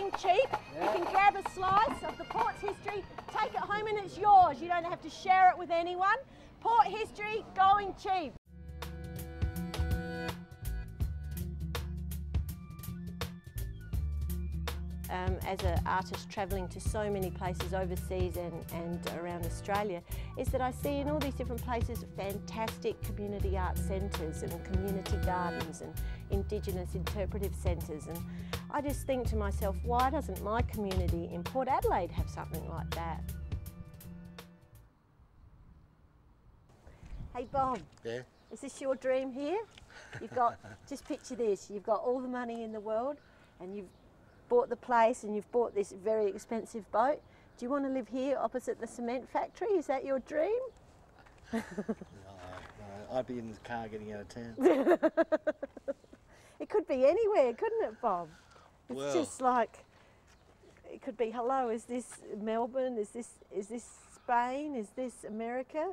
going cheap. You can grab a slice of the port's history, take it home and it's yours. You don't have to share it with anyone. Port history, going cheap. As an artist travelling to so many places overseas and around Australia, is that I see in all these different places fantastic community art centres and community gardens and Indigenous interpretive centres, and I just think to myself, why doesn't my community in Port Adelaide have something like that? Hey Bob, yeah? Is this your dream here? You've got, just picture this, you've got all the money in the world and you've bought the place and you've bought this very expensive boat. Do you want to live here opposite the cement factory? Is that your dream? No, I'd be in the car getting out of town. It could be anywhere, couldn't it, Bob? It's well, just like, it could be, hello, is this Melbourne? Is this Spain? Is this America?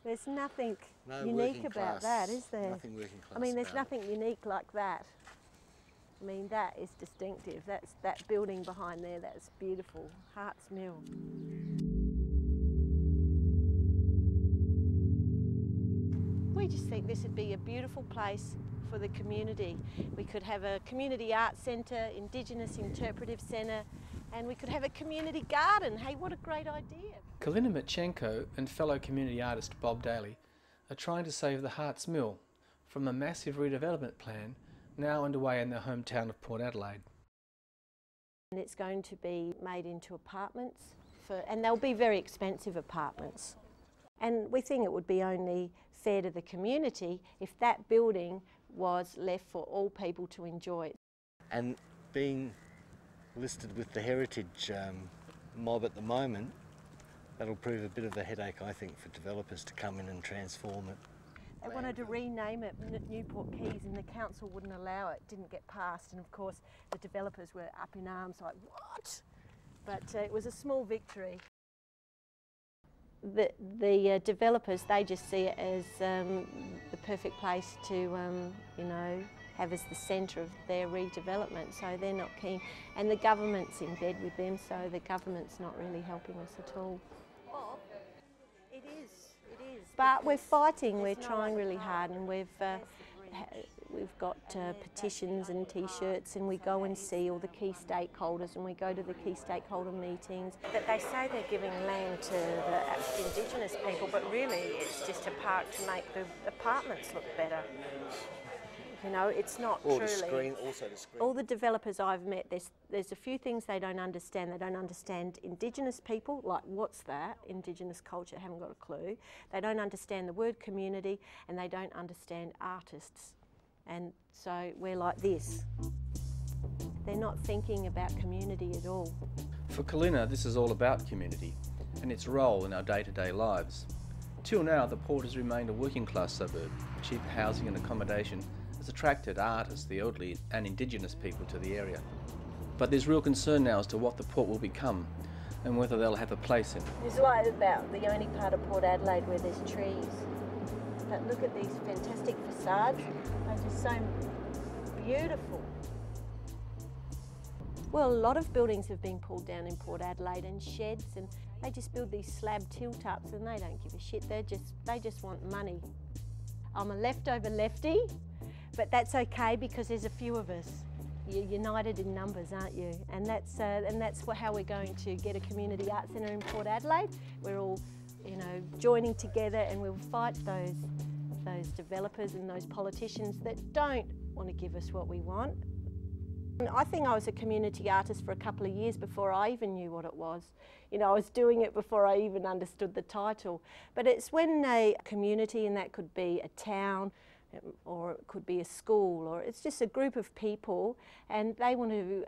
There's nothing unique about that, is there? Nothing working class. I mean, there's nothing unique like that. I mean, that is distinctive. That's that building behind there, that's beautiful. Harts Mill. We just think this would be a beautiful place for the community. We could have a community art centre, Indigenous interpretive centre, and we could have a community garden. Hey, what a great idea. Kalina and fellow community artist Bob Daly are trying to save the Harts Mill from a massive redevelopment plan now underway in their hometown of Port Adelaide. And it's going to be made into apartments, and they'll be very expensive apartments. And we think it would be only fair to the community if that building was left for all people to enjoy. And being listed with the heritage mob at the moment, that'll prove a bit of a headache, I think, for developers to come in and transform it. They wanted to rename it Newport Quays and the council wouldn't allow it, didn't get passed, and of course the developers were up in arms like, what? But it was a small victory. The developers, they just see it as the perfect place to, you know, have as the centre of their redevelopment, so they're not keen. And the government's in bed with them, so the government's not really helping us at all. It is. But we're fighting, we're trying really hard, and we've got petitions and T-shirts, and we go and see all the key stakeholders, and we go to the key stakeholder meetings. But they say they're giving land to the Indigenous people, but really it's just a park to make the apartments look better. You know, it's not truly. All the developers I've met, there's a few things they don't understand. They don't understand Indigenous people, like what's that? Indigenous culture, haven't got a clue. They don't understand the word community, and they don't understand artists. And so we're like this. They're not thinking about community at all. For Kalina, this is all about community and its role in our day-to-day lives. Till now, the port has remained a working class suburb. Cheap housing and accommodation has attracted artists, the elderly and Indigenous people to the area. But there's real concern now as to what the port will become and whether they'll have a place in it. It's like about the only part of Port Adelaide where there's trees. But look at these fantastic facades, they're just so beautiful. Well, a lot of buildings have been pulled down in Port Adelaide, and sheds, and they just build these slab tilt-ups and they don't give a shit, they just want money. I'm a leftover lefty, but that's okay because there's a few of us. You're united in numbers, aren't you? And that's how we're going to get a community art centre in Port Adelaide. We're all, you know, joining together, and we'll fight those developers and those politicians that don't want to give us what we want. And I think I was a community artist for a couple of years before I even knew what it was. You know, I was doing it before I even understood the title. But it's when a community, and that could be a town, or it could be a school, or it's just a group of people and they want to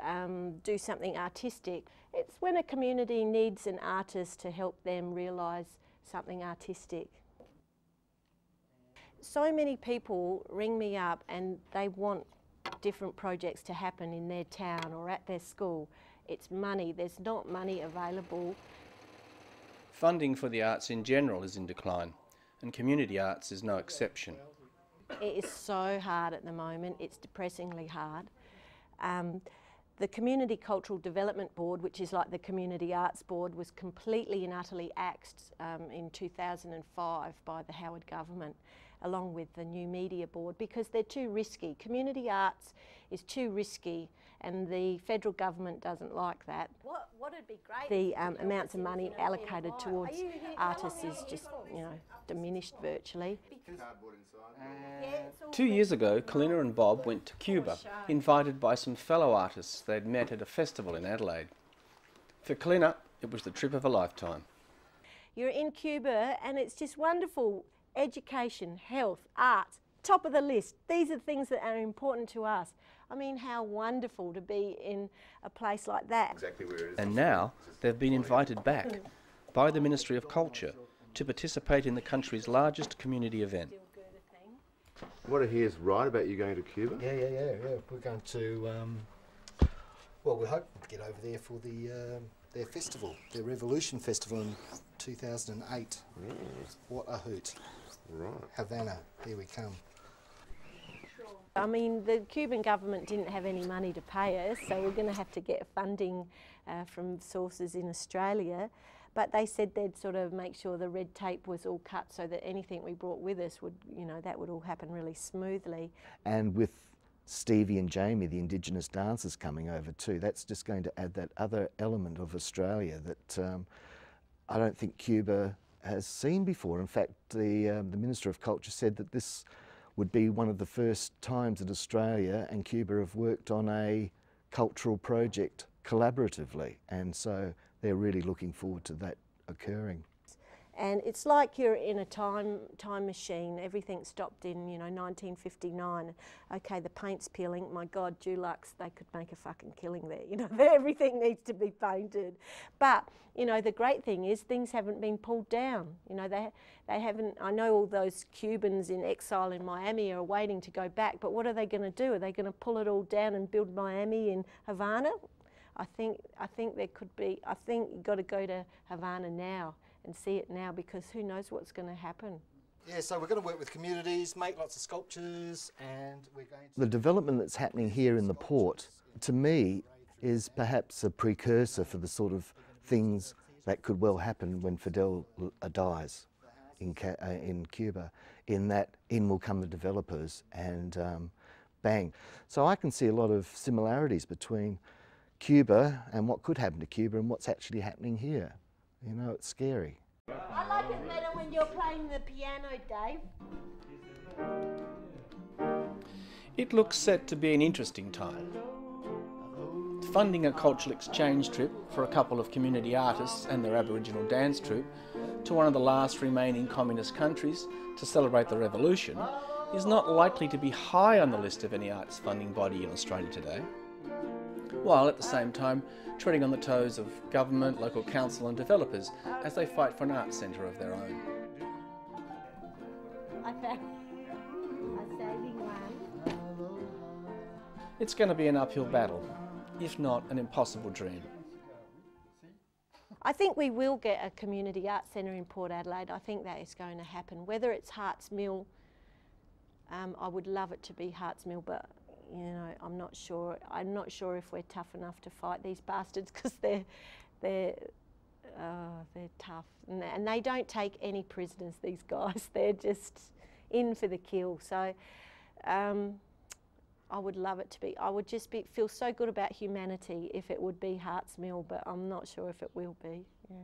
do something artistic. It's when a community needs an artist to help them realise something artistic. So many people ring me up and they want different projects to happen in their town or at their school. It's money, there's not money available. Funding for the arts in general is in decline, and community arts is no exception. It is so hard at the moment, it's depressingly hard. The Community Cultural Development Board, which is like the Community Arts Board, was completely and utterly axed in 2005 by the Howard government, along with the New Media Board, because they're too risky. Community arts is too risky, and the federal government doesn't like that. What would be great? The amounts of money allocated towards artists is just, you know, diminished virtually. 2 years ago, Kalina and Bob went to Cuba, invited by some fellow artists they'd met at a festival in Adelaide. For Kalina, it was the trip of a lifetime. You're in Cuba and it's just wonderful. Education, health, arts, top of the list. These are things that are important to us. I mean, how wonderful to be in a place like that. Exactly where it is. And now they've been invited back by the Ministry of Culture to participate in the country's largest community event. What I hear is right about you going to Cuba? Yeah. We're going to, well, we're hoping to get over there for their festival, their Revolution Festival in 2008. What a hoot. Right. Havana, here we come. I mean, the Cuban government didn't have any money to pay us, so we're going to have to get funding from sources in Australia. But they said they'd sort of make sure the red tape was all cut so that anything we brought with us would, you know, that would all happen really smoothly. And with Stevie and Jamie, the Indigenous dancers, coming over too, that's just going to add that other element of Australia that I don't think Cuba has seen before. In fact, the Minister of Culture said that this would be one of the first times that Australia and Cuba have worked on a cultural project collaboratively, and so they're really looking forward to that occurring. And it's like you're in a time machine. Everything stopped in, you know, 1959. Okay, the paint's peeling. My God, Dulux, they could make a fucking killing there. You know, everything needs to be painted. But, you know, the great thing is things haven't been pulled down. You know, they haven't. I know all those Cubans in exile in Miami are waiting to go back. But what are they going to do? Are they going to pull it all down and build Miami in Havana? I think there could be. I think you've got to go to Havana now and see it now, because who knows what's going to happen. Yeah, so we're going to work with communities, make lots of sculptures, and we're going to... The development that's happening here in the port, to me, is perhaps a precursor for the sort of things that could well happen when Fidel dies in Cuba, in that in will come the developers and bang. So I can see a lot of similarities between Cuba and what could happen to Cuba and what's actually happening here. You know, it's scary. I like it better when you're playing the piano, Dave. It looks set to be an interesting time. Funding a cultural exchange trip for a couple of community artists and their Aboriginal dance troupe to one of the last remaining communist countries to celebrate the revolution is not likely to be high on the list of any arts funding body in Australia today, while at the same time treading on the toes of government, local council and developers as they fight for an arts centre of their own. I found a saving one. It's going to be an uphill battle, if not an impossible dream. I think we will get a community arts centre in Port Adelaide. I think that is going to happen. Whether it's Harts Mill, I would love it to be Harts Mill, but you know, I'm not sure. I'm not sure if we're tough enough to fight these bastards, because they're tough, and they don't take any prisoners. These guys, they're just in for the kill. So I would love it to be. I would just feel so good about humanity if it would be Harts Mill, but I'm not sure if it will be. Yeah.